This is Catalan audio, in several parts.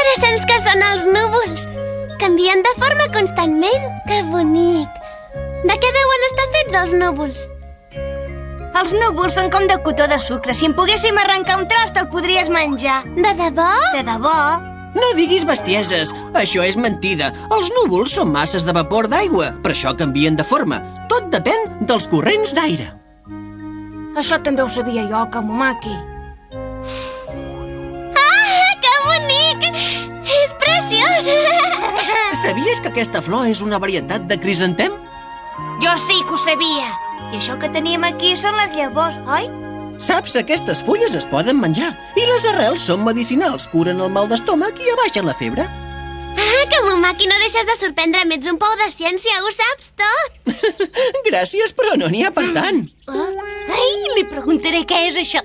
interessants que són els núvols! Canvien de forma constantment. Que bonic! De què deuen estar fets els núvols? Els núvols són com de cotó de sucre. Si en poguéssim arrencar un tros, te'l podries menjar. De debò? De debò? No diguis bestieses, això és mentida. Els núvols són masses de vapor d'aigua, per això canvien de forma. Tot depèn dels corrents d'aire. Això també ho sabia jo, Kamumaki. Ah, que bonic! És preciós! Sabies que aquesta flor és una varietat de crisantem? Jo sí que ho sabia. I això que tenim aquí són les llavors, oi? Saps, aquestes fulles es poden menjar i les arrels són medicinals, curen el mal d'estómac i abaixen la febre. Ah, Kamumaki, no deixes de sorprendre'm, ets un pou de ciència, ho saps tot! Gràcies, però no n'hi ha per tant. Ai, li preguntaré què és això.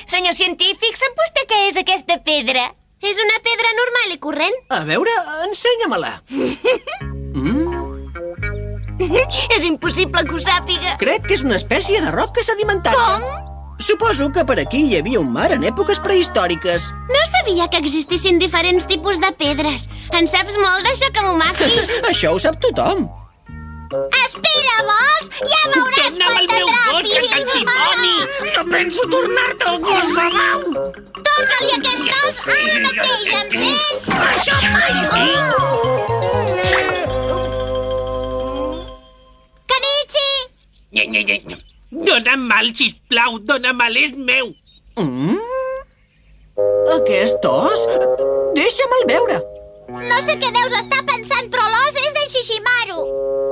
Senyor científic, sap vostè què és aquesta pedra? És una pedra normal i corrent. A veure, ensenya-me-la. És impossible que ho sàpiga. Crec que és una espècie de roca sedimentària. Com? Suposo que per aquí hi havia un mar en èpoques prehistòriques. No sabia que existissin diferents tipus de pedres. En saps molt d'això, Kamumaki? Això ho sap tothom. Espera, vols? Ja veuràs Torna'm el meu gos, que t'antimoni! No penso tornar-te el gos babau! Torna-li aquest os ara mateix, em sents? Això mai! Kenichi! Dóna'm mal, sisplau, dóna'm mal, és meu! Aquest os? Deixa'me'l veure. No sé què deus estar pensant, però l'os és d'en Shishimaru.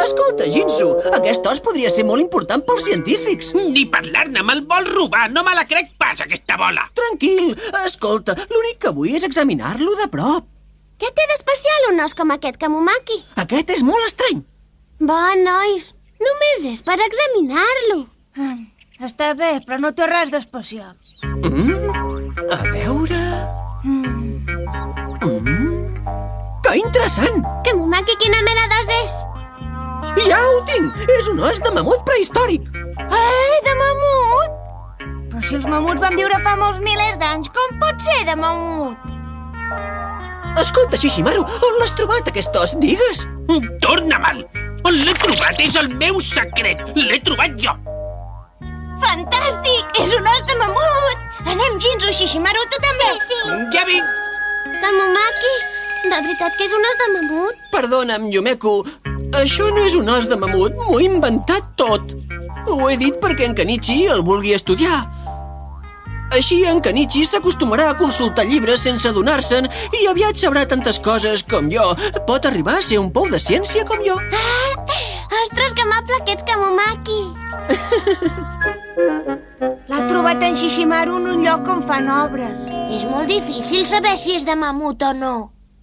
Escolta, Jinsu, aquest os podria ser molt important pels científics. Ni parlar-ne, me'l vol robar, no me la crec pas, aquesta bola! Tranquil, escolta, l'únic que vull és examinar-lo de prop. Què té d'especial un os com aquest, Kamumaki? Aquest és molt estrany. Va, nois, només és per examinar-lo. Està bé, però no té res d'especial. A veure... Que interessant! Kamumaki, quina mena d'os és? Ja ho tinc! És un os de mamut prehistòric. De mamut? Però si els mamuts van viure fa molts milers d'anys, com pot ser de mamut? Escolta, Shishimaru, on l'has trobat, aquest os? Digues! Torna-me'l! On l'he trobat és el meu secret! L'he trobat jo! Fantàstic! És un os de mamut! Anem, Jinsu, Shishimaru, tu també! Sí. Ja vinc! Kamumaki, de veritat que és un os de mamut? Perdona'm, Yumeku, això no és un os de mamut, m'ho he inventat tot. Ho he dit perquè en Kenichi el vulgui estudiar. Així en Kenichi s'acostumarà a consultar llibres sense adonar-se'n i aviat sabrà tantes coses com jo. Pot arribar a ser un pou de ciència com jo. Ostres, que amable que ets, Kamumaki! L'ha trobat en Shishimaru en un lloc on fan obres. És molt difícil saber si és de mamut o no.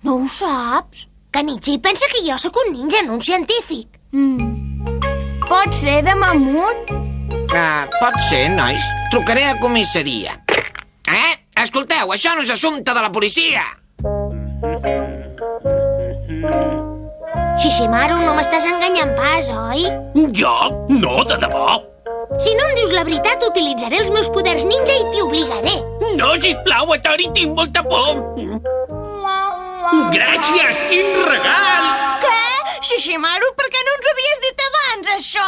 No ho saps? Kenichi pensa que jo sóc un ninja, no un científic. Pot ser de mamut? Pot ser, nois. Trucaré a comissaria. Escolteu, això no és assumpte de la policia! Shishimaru, no m'estàs enganyant pas, oi? Jo? No, de debò! Si no em dius la veritat, utilitzaré els meus poders ninja i t'hi obligaré. No, sisplau, Atori, tinc molta por! Gràcies, quin regal! Què? Shishimaru, per què no ens ho havies dit abans, això?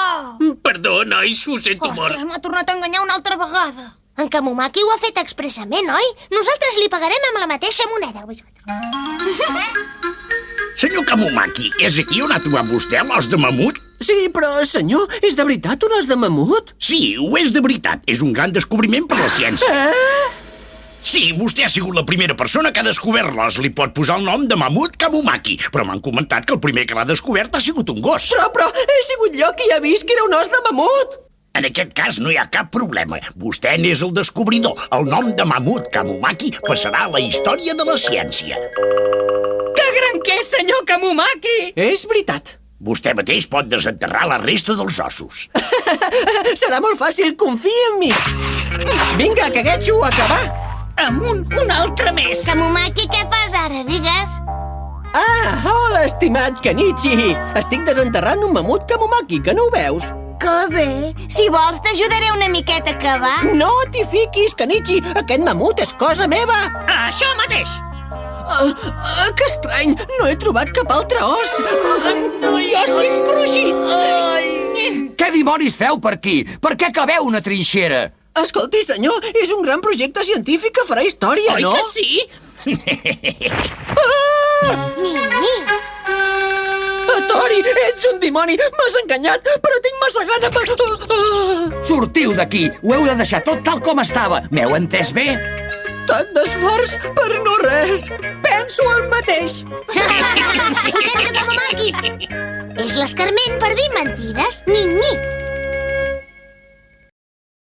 Perdó, nois, ho sento molt. Ostres, m'ha tornat a enganyar una altra vegada. En Kamumaki ho ha fet expressament, oi? Nosaltres li pagarem amb la mateixa moneda. Senyor Kamumaki, és aquí on ha trobat vostè l'os de mamut? Sí, però, senyor, és de veritat un os de mamut? Sí, ho és de veritat. És un gran descobriment per la ciència. Sí, vostè ha sigut la primera persona que ha descobert l'os. Li pot posar el nom de Mamut Kamumaki, però m'han comentat que el primer que l'ha descobert ha sigut un gos. Però he sigut jo qui ha vist que era un os de mamut. En aquest cas no hi ha cap problema. Vostè n'és el descobridor. El nom de Mamut Kamumaki passarà a la història de la ciència. Que gran que és, senyor Kamumaki! És veritat. Vostè mateix pot desenterrar la resta dels ossos. Serà molt fàcil, confia en mi. Vinga, Kagetsu, a acabar. Amunt, un altre més! Kamumaki, què fas ara, digues? Hola, estimat Kenichi. Estic desenterrant un mamut Kamumaki, que no ho veus? Que bé! Si vols, t'ajudaré una miqueta a acabar. No t'hi fiquis, Kenichi. Aquest mamut és cosa meva. Això mateix! Que estrany! No he trobat cap altre os! Jo estic cruixit! Què dimonis feu per aquí? Per què caveu una trinxera? Escolti, senyor, és un gran projecte científic que farà història, no? Oi que sí? Ni. Tori, ets un dimoni! M'has enganyat, però tinc massa gana per... Sortiu d'aquí! Ho heu de deixar tot tal com estava. M'heu entès bé? Tant d'esforç per no res! Penso el mateix! Ho sento, Mamumaki! És l'escarment per dir mentides. Ni.